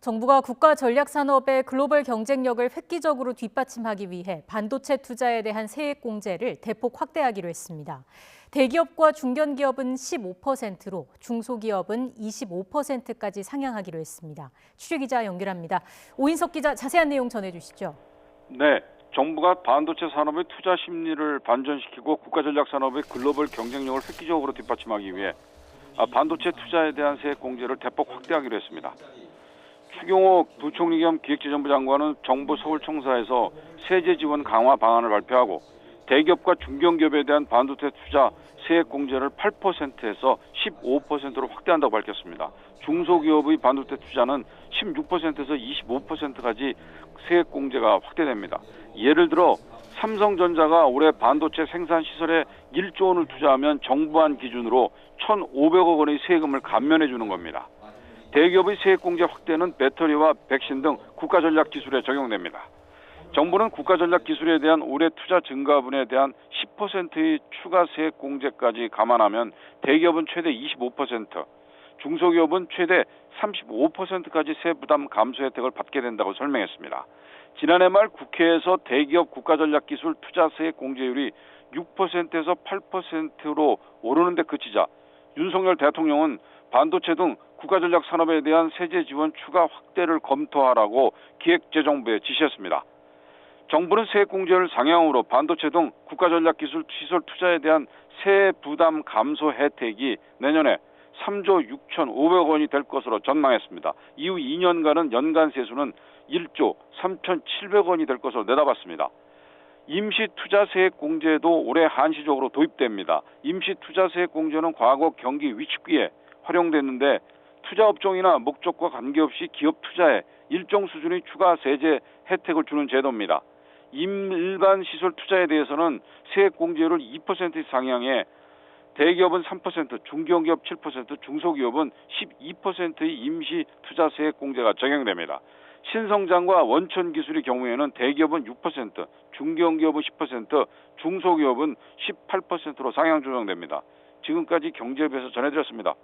정부가 국가 전략 산업의 글로벌 경쟁력을 획기적으로 뒷받침하기 위해 반도체 투자에 대한 세액 공제를 대폭 확대하기로 했습니다. 대기업과 중견기업은 15%로 중소기업은 25%까지 상향하기로 했습니다. 취재기자 연결합니다. 오인석 기자, 자세한 내용 전해주시죠. 네, 정부가 반도체 산업의 투자 심리를 반전시키고 국가 전략 산업의 글로벌 경쟁력을 획기적으로 뒷받침하기 위해 반도체 투자에 대한 세액 공제를 대폭 확대하기로 했습니다. 추경호 부총리 겸 기획재정부 장관은 정부 서울청사에서 세제 지원 강화 방안을 발표하고 대기업과 중견기업에 대한 반도체 투자 세액 공제를 8%에서 15%로 확대한다고 밝혔습니다. 중소기업의 반도체 투자는 16%에서 25%까지 세액 공제가 확대됩니다. 예를 들어 삼성전자가 올해 반도체 생산 시설에 1조 원을 투자하면 정부안 기준으로 1,500억 원의 세금을 감면해 주는 겁니다. 대기업의 세액 공제 확대는 배터리와 백신 등 국가 전략 기술에 적용됩니다. 정부는 국가 전략 기술에 대한 올해 투자 증가분에 대한 10%의 추가 세액 공제까지 감안하면 대기업은 최대 25%, 중소기업은 최대 35%까지 세 부담 감소 혜택을 받게 된다고 설명했습니다. 지난해 말 국회에서 대기업 국가 전략 기술 투자 세액 공제율이 6%에서 8%로 오르는 데 그치자 윤석열 대통령은 반도체 등 국가전략 산업에 대한 세제 지원 추가 확대를 검토하라고 기획재정부에 지시했습니다. 정부는 세액 공제를 상향으로 반도체 등 국가전략 기술 시설 투자에 대한 세 부담 감소 혜택이 내년에 3조 6,500억 원이 될 것으로 전망했습니다. 이후 2년간은 연간 세수는 1조 3,700억 원이 될 것으로 내다봤습니다. 임시 투자 세액 공제도 올해 한시적으로 도입됩니다. 임시 투자 세액 공제는 과거 경기 위축기에 활용됐는데 투자 업종이나 목적과 관계없이 기업 투자에 일정 수준의 추가 세제 혜택을 주는 제도입니다. 일반 시설 투자에 대해서는 세액 공제율을 2% 상향해 대기업은 3%, 중견기업 7%, 중소기업은 12%의 임시 투자 세액 공제가 적용됩니다. 신성장과 원천 기술의 경우에는 대기업은 6%, 중견기업은 10%, 중소기업은 18%로 상향 조정됩니다. 지금까지 경제부에서 전해드렸습니다.